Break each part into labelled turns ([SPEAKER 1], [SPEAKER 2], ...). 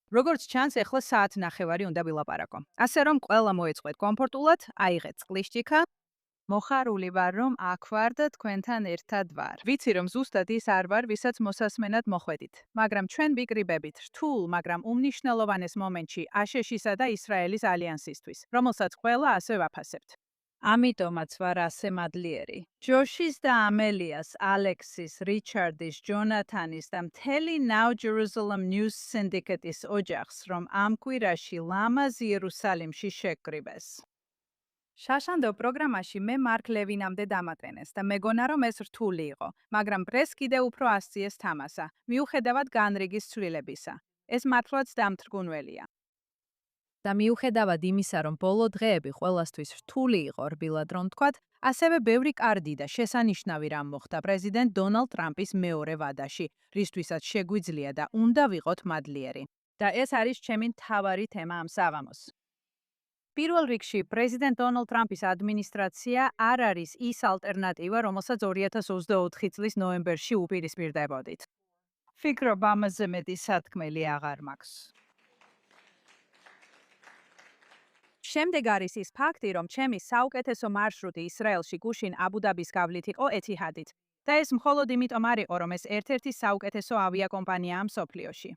[SPEAKER 1] როგორც ჩანს, ეხლა საათ ნახევარი უნდა ვილაპარაკო. ასე რომ ყველა მოეწყვეთ კომფორტულად, აიღეთ წყლიშჩიქა. მოხარული ვარ, რომ აქ ვარ და თქვენთან ერთად ვარ. ვიცი, რომ ზუსტად ის არ ვარ, ვისაც მოსასმენად მოხვედით. მაგრამ ჩვენ ვიკრიბებით რთულ, მაგრამ უმნიშვნელოვანეს მომენტში აშშ-ისა და ისრაელის ალიანსისთვის, რომელსაც ყველა ასე ვაფასებთ. ამიტომაც ვარ ასე მადლიერი. ჯოშის და ამელიას, ალექსის, რიჩარდის, ჯონათანის და მთელი Now Jerusalem News Syndicate-ის ოჯახს, რომ ამ კვირაში ლამაზ იერუსალიმში შეკრიბეს. შაშანდო პროგრამაში მე მარკ ლევინამდე დამატენეს და მეგონა რომ ეს რთული იყო, მაგრამ პრეს კიდევ უფრო ასწიეს თამასა, მიუხედავად განრიგის ცვლილებისა. ეს მართლაც დამთრგუნველია. და მიუხედავად იმისა, რომ ბოლო დღეები ყველასთვის რთული იყო, რბილად რომ თქვათ, ასევე ბევრი კარგი და შესანიშნავი რამ მოხდა პრეზიდენტ დონალდ ტრამპის მეორე ვადაში, რისთვისაც შეგვიძლია და უნდა ვიყოთ მადლიერი. და ეს არის ჩემი მთავარი თემა ამ საღამოს. პირველ რიგში, პრეზიდენტ დონალდ ტრამპის ადმინისტრაცია არ არის ის ალტერნატივა, რომელსაც 2024 წლის ნოემბერში უპირისპირდებოდით. ფიქრობ, ამაზე მეტი სათქმელი აღარ მაქვს. შემდეგ არის ის ფაქტი, რომ ჩემი საუკეთესო მარშრუტი ისრაელში გუშინ აბუ-დაბის გავლით იყო ეთიჰადით. და ეს მხოლოდ იმიტომ არ იყო, რომ ეს ერთ-ერთი საუკეთესო ავიაკომპანიაა მსოფლიოში.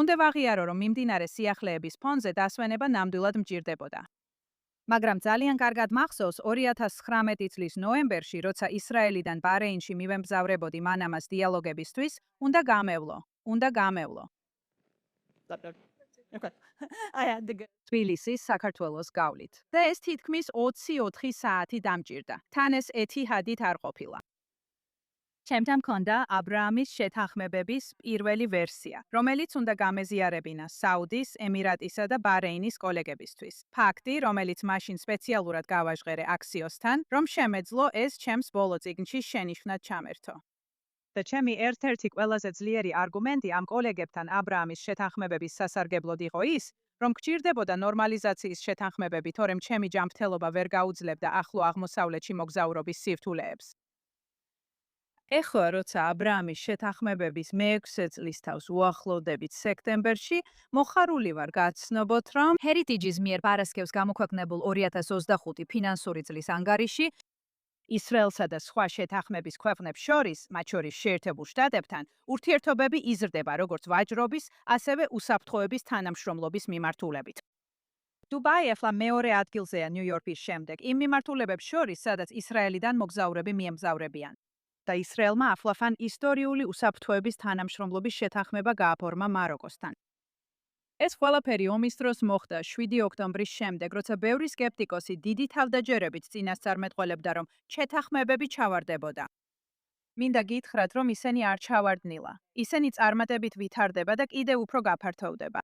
[SPEAKER 1] უნდა ვაღიარო, რომ მიმდინარე სიახლეების ფონზე დასვენება ნამდვილად მჭირდებოდა. მაგრამ ძალიან კარგად მახსოვს 2019 წლის ნოემბერში, როცა ისრაელიდან ბარეინში მივემგზავრებოდი მანამას დიალოგებისთვის, უნდა გამევლო. თბილისის საქართველოს გავლით. და ეს თითქმის 24 საათი დამჭირდა. თან ეს ეთიჰადით არ ყოფილა. ჩემთან მქონდა აბრაამის შეთანხმებების პირველი ვერსია, რომელიც უნდა გამეზიარებინა საუდის, ემირატისა და ბარეინის კოლეგებისთვის. ფაქტი, რომელიც მაშინ სპეციალურად გავაჟღერე აქსიოსთან, რომ შემეძლო ეს ჩემს ბოლო წიგნში შენიშვნად ჩამერთო. და ჩემი ერთ-ერთი ყველაზე ძლიერი არგუმენტი ამ კოლეგებთან აბრაამის შეთანხმებების სასარგებლოდ იყო ის, რომ გჭირდებოდა ნორმალიზაციის შეთანხმებები, თორემ ჩემი ჯანმრთელობა ვერ გაუძლებდა ახლო აღმოსავლეთში მოგზაურობის სირთულეებს. ეხლა, როცა აბრაამის შეთანხმებების მე-6 წლის თავს უახლოვდებით სექტემბერში, მოხარული ვარ გაცნობოთ, რომ Heritage-ის მიერ პარასკევს გამოქვეყნებულ 2025 ფინანსური წლის ანგარიში ისრაელსა და სხვა შეთანხმების ქვეყნებს შორის, მათ შორის შეერთებულ შტატებთან, ურთიერთობები იზრდება როგორც ვაჭრობის, ასევე უსაფრთხოების თანამშრომლობის მიმართულებით. დუბაი ახლა მეორე ადგილზეა ნიუ-იორკის შემდეგ, იმ მიმართულებებს შორის, სადაც ისრაელიდან მოგზაურები მიემგზავრებიან. და ისრაელმა ახლახან ისტორიული უსაფრთხოების თანამშრომლობის შეთანხმება გააფორმა მაროკოსთან. ეს ყველაფერი ომის დროს მოხდა 7 ოქტომბრის შემდეგ, როცა ბევრი სკეპტიკოსი დიდი თავდაჯერებით წინასწარმეტყველებდა, რომ შეთანხმებები ჩავარდებოდა. მინდა გითხრათ, რომ ისინი არ ჩავარდნილა. ისინი წარმატებით ვითარდება და კიდევ უფრო გაფართოვდება.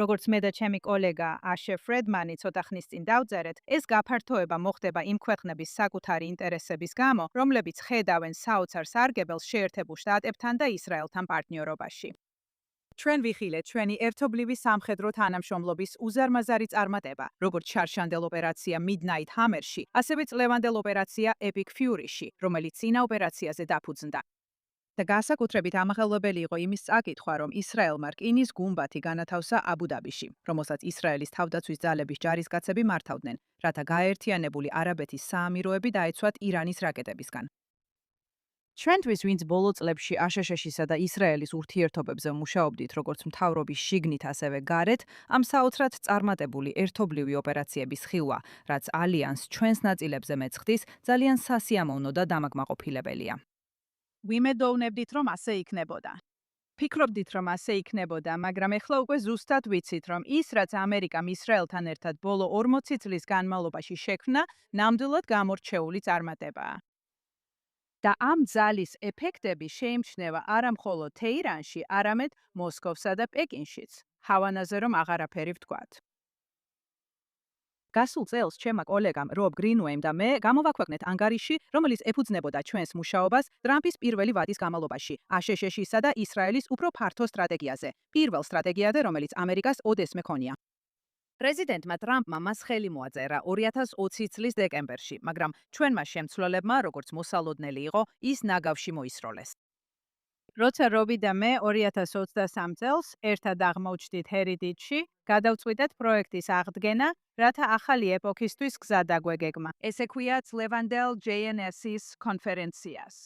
[SPEAKER 1] როგორც მე და ჩემი კოლეგა აშე ფრედმანი ცოტა ხნის წინ დავწერეთ, ეს გაფართოება მოხდება იმ ქვეყნების საკუთარი ინტერესების გამო, რომლებიც ხედავენ საოცარ სარგებელს შეერთებულ შტატებთან და ისრაელთან პარტნიორობაში. ჩვენ ვიხილეთ ჩვენი ერთობლივი სამხედრო თანამშრომლობის უზარმაზარი წარმატება, როგორც შარშანდელ ოპერაცია Midnight Hammer-ში, ასევე წლევანდელ ოპერაცია Epic Fury-ში, რომელიც წინა ოპერაციაზე დაფუძნდა. და განსაკუთრებით ამაღელვებელი იყო იმის წაკითხვა, რომ ისრაელმა რკინის გუმბათი განათავსა აბუ-დაბიში, რომელსაც ისრაელის თავდაცვის ძალების ჯარისკაცები მართავდნენ, რათა გაერთიანებული არაბეთის საამიროები დაეცვათ ირანის რაკეტებისგან. ჩვენთვის, ვინც ბოლო წლებში აშშ-ისა და ისრაელის ურთიერთობებზე მუშაობდით, როგორც მთავრობის შიგნით, ასევე გარეთ, ამ საოცრად წარმატებული ერთობლივი ოპერაციების ხილვა, რაც ალიანსს ჩვენს ნაწილებზე მეცხვდის, ძალიან სასიამოვნო და დამაკმაყოფილებელია. ვიმედოვნებდით, რომ ასე იქნებოდა. ფიქრობდით, რომ ასე იქნებოდა, მაგრამ ეხლა უკვე ზუსტად ვიცით, რომ ის, რაც ამერიკამ ისრაელთან ერთად ბოლო 40 წლის განმავლობაში შექმნა, ნამდვილად გამორჩეული წარმატებაა. და ამ ძალის ეფექტები შეიმჩნევა არა მხოლოდ თეირანში, არამედ მოსკოვსა და პეკინშიც. ჰავანაზე რომ აღარაფერი ვთქვათ. გასულ წელს ჩემმა კოლეგამ რობ გრინუეიმ და მე გამოვაქვეყნეთ ანგარიში, რომელიც ეფუძნებოდა ჩვენს მუშაობას ტრამპის პირველი ვადის განმავლობაში, აშშ-ისა და ისრაელის უფრო ფართო სტრატეგიაზე. პირველ სტრატეგიაზე, რომელიც ამერიკას ოდესმე ქონია. პრეზიდენტმა ტრამპმა მას ხელი მოაწერა 2020 წლის დეკემბერში, მაგრამ ჩვენმა შემცვლელებმა, როგორც მოსალოდნელი იყო, ის ნაგავში მოისროლეს. როცა რობი და მე 2023 წელს ერთად აღმოჩნდით ჰერიტიჯში, გადავწყვიტეთ პროექტის აღდგენა, რათა ახალი ეპოქისთვის გზა დაგვეგეგმა. ესე ქვია Levandale JNS-ის კონფერენციას.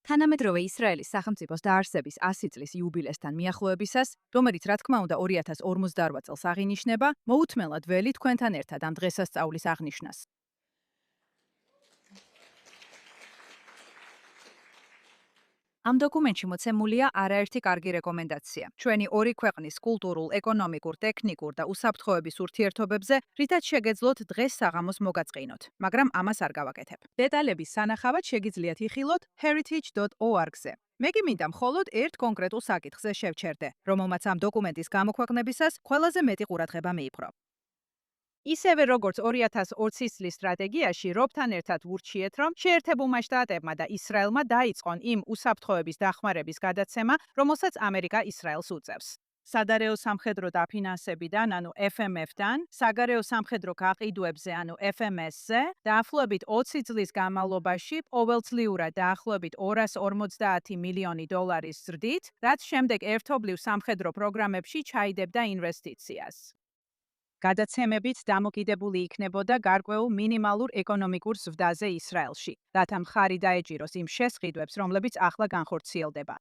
[SPEAKER 1] თანამედროვე ისრაელის სახელმწიფოს დაარსების 100 წლის იუბილესთან მიახლოებისას, რომელიც რა თქმა უნდა 2048 წელს აღინიშნება, მოუთმელად ველი თქვენთან ერთად ამ დღესასწაულის აღნიშვნას. ამ დოკუმენტში მოცემულია არაერთი კარგი რეკომენდაცია. ჩვენი ორი ქვეყნის კულტურულ, ეკონომიკურ, ტექნიკურ და უსაფრთხოების ურთიერთობებზე, რითაც შეგეძლოთ დღეს საღამოს მოგაწყინოთ, მაგრამ ამას არ გავაკეთებ. დეტალების სანახავად შეგიძლიათ იხილოთ heritage.org-ზე. მე კი მინდა მხოლოდ ერთ კონკრეტულ საკითხზე შევჩერდე, რომელმაც ამ დოკუმენტის გამოქვეყნებისას ყველაზე მეტი ყურადღება მიიპყრო. ისევე როგორც 2020 წლის სტრატეგიაში, რობთან ერთად ვურჩიეთ, რომ შეერთებულმა შტატებმა და ისრაელმა დაიწყონ იმ უსაფრთხოების დახმარების გადაცემა, რომელსაც ამერიკა ისრაელს უწევს. სადარაო სამხედრო დაფინანსებიდან, ანუ FMF-დან, საგარეო სამხედრო გაყიდვებზე, ანუ FMS-ზე, დაახლოებით 20 წლის განმავლობაში ყოველწლიურად დაახლოებით 250 მილიონი დოლარის ზრდით, რაც შემდეგ ერთობლივ სამხედრო პროგრამებში ჩაიდებდა ინვესტიციას. გადაცემებით დამოკიდებული იქნებოდა გარკვეულ მინიმალურ ეკონომიკურ ზრდაზე ისრაელში, რათა მხარი დაეჭიროს იმ შესყიდვებს, რომლებიც ახლა განხორციელდება.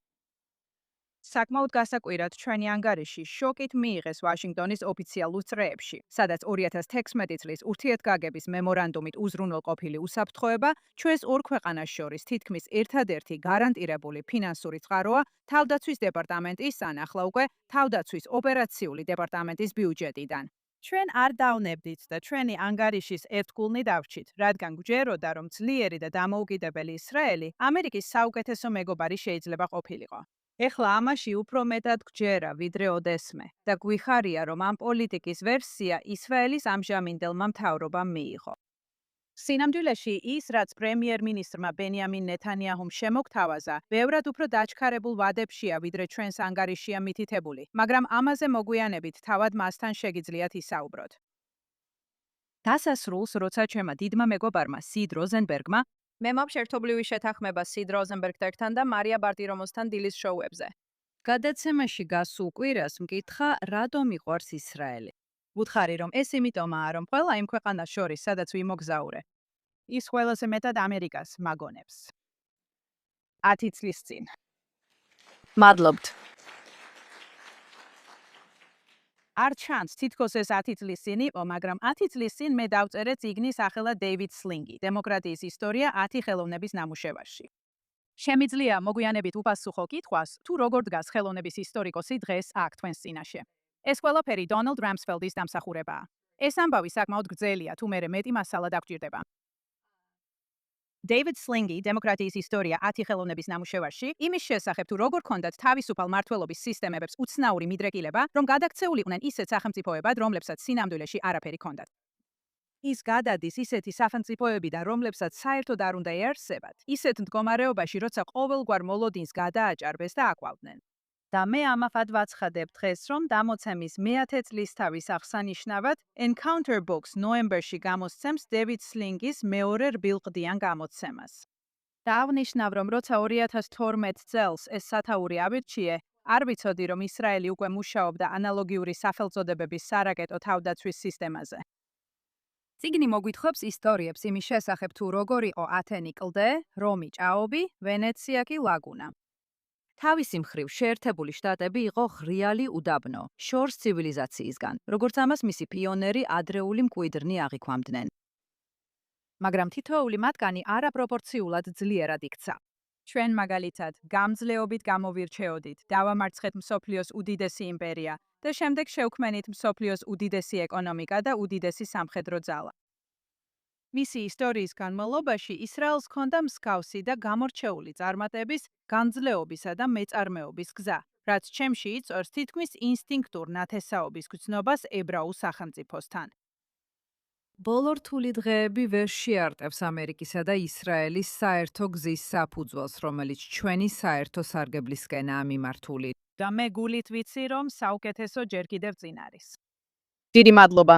[SPEAKER 1] საკმაოდ გასაკვირად ჩვენი ანგარიში შოკით მიიღეს ვაშინგტონის ოფიციალურ წრეებში, სადაც 2016 წლის ურთიერთგაგების მემორანდუმით უზრუნველყოფილი უსაფრთხოება ჩვენს ორ ქვეყანას შორის თითქმის ერთადერთი გარანტირებული ფინანსური წყაროა თავდაცვის დეპარტამენტის ან ახლა უკვე თავდაცვის ოპერაციული დეპარტამენტის ბიუჯეტიდან. ჩვენ არ დავნებდით და ჩვენი ანგარიშის ერთგულნი დავრჩით, რადგან გვჯეროდა, რომ ძლიერი და დამოუკიდებელი ისრაელი ამერიკის საუკეთესო მეგობარი შეიძლება ყოფილიყო. ეხლა ამაში უფრო მეტად გვჯერა, ვიდრე ოდესმე და გვიხარია, რომ ამ პოლიტიკის ვერსია ისრაელის ამჟამინდელმა მთავრობამ მიიღო. სინამდვილეში ის, რაც პრემიერ-მინისტრმა ბენიამინ ნეთანიაჰუმ შემოგთავაზა, ბევრად უფრო დაჩქარებულ ვადებშია, ვიდრე ჩვენს ანგარიშია მითითებული, მაგრამ ამაზე მოგვიანებით თავად მასთან შეგიძლიათ ისაუბროთ. დასასრულს, როცა ჩვენმა დიდმა მეგობარმა სიდ როზენბერგმა, მე მაქვს ერთობლივი შეთანხმება სიდ როზენბერგთან და მარია ბარტირომოსთან დილის შოუებზე. გადაცემაში გასულ კვირას მკითხა, რატომ მიყვარს ისრაელი. ვუთხარი, რომ ეს იმიტომაა, რომ ყველა იმ ქვეყანას შორის, სადაც ვიმოგზაურე, ის ყველაზე მეტად ამერიკას მაგონებს. 10 წლის წინ. მადლობთ. არ ჩანს, თითქოს ეს 10 წლის წინ იყო, მაგრამ 10 წლის წინ მე დავწერე წიგნი სახელად დეივიდ სლინგი, დემოკრატიის ისტორია 10 ხელოვნების ნამუშევარში. შემიძლია მოგვიანებით უპასუხო კითხვას, თუ როგორ დგას ხელოვნების ისტორიკოსი დღეს აქ თქვენს წინაშე. ეს ყველაფერი დონალდ რამსფელდის დამსახურებაა. ეს ამბავი საკმაოდ გრძელია, თუ მერე მეტი მასალა დაგჭირდება. დეივიდ სლინგი, დემოკრატიის ისტორია 10 ხელოვნების ნამუშევარში, იმის შესახებ თუ როგორ ჰქონდათ თავისუფალ მმართველობის სისტემებს უცნაური მიდრეკილება, რომ გადაქცეულიყვნენ ისეთ სახელმწიფოებად, რომლებსაც სინამდვილეში არაფერი ჰქონდათ. ის გადადის ისეთი სახელმწიფოებიდან, რომლებსაც საერთოდ არ უნდა ეარსებათ, ისეთ მდგომარეობაში, როცა ყოველგვარ მოლოდინს გადააჭარბეს და აკვალდნენ. და მე ამაყად ვაცხადებ დღეს, რომ დამოცემის მე-10 წლისთავის აღსანიშნავად Encounter Books ნოემბერში გამოსცემს დეივიდ სლინგის მეორე რბილყდიან გამოცემას. დავნიშნავ, რომ როცა 2012 წელს ეს სათაური ავირჩიე, არ ვიცოდი, რომ ისრაელი უკვე მუშაობდა ანალოგიური სახელწოდებების სარაკეტო თავდაცვის სისტემაზე. წიგნი მოგვითხრობს ისტორიებს იმის შესახებ, თუ როგორ იყო ათენი კლდე, რომი ჭაობი, ვენეცია კი ლაგუნა. თავისი მხრივ შეერთებული შტატები იყო ღრიალი უდაბნო, შორს ცივილიზაციისგან, როგორც ამას მისი პიონერი ადრეული მკვიდრნი აღიქვამდნენ. მაგრამ თითოეული მათგანი არაპროპორციულად ძლიერად იქცა. ჩვენ მაგალითად, გამძლეობით გამოვირჩეოდით, დავამარცხეთ მსოფლიოს უდიდესი იმპერია და შემდეგ შევქმნით მსოფლიოს უდიდესი ეკონომიკა და უდიდესი სამხედრო ძალა. მისი ისტორიის განმავლობაში ისრაელს ჰქონდა მსგავსი და გამორჩეული წარმატების, განძლეობისა და მეწარმეობის გზა, რაც ჩემში იწვევს თითქმის ინსტინქტურ ნათესაობის გრძნობას ებრაულ სახელმწიფოსთან. ბოლო რთული დღეები ვერ შეარტევს ამერიკისა და ისრაელის საერთო გზის საფუძველს, რომელიც ჩვენი საერთო სარგებლისკენაა მიმართული. და მე გულით ვიცი, რომ საუკეთესო ჯერ კიდევ წინ არის. დიდი მადლობა.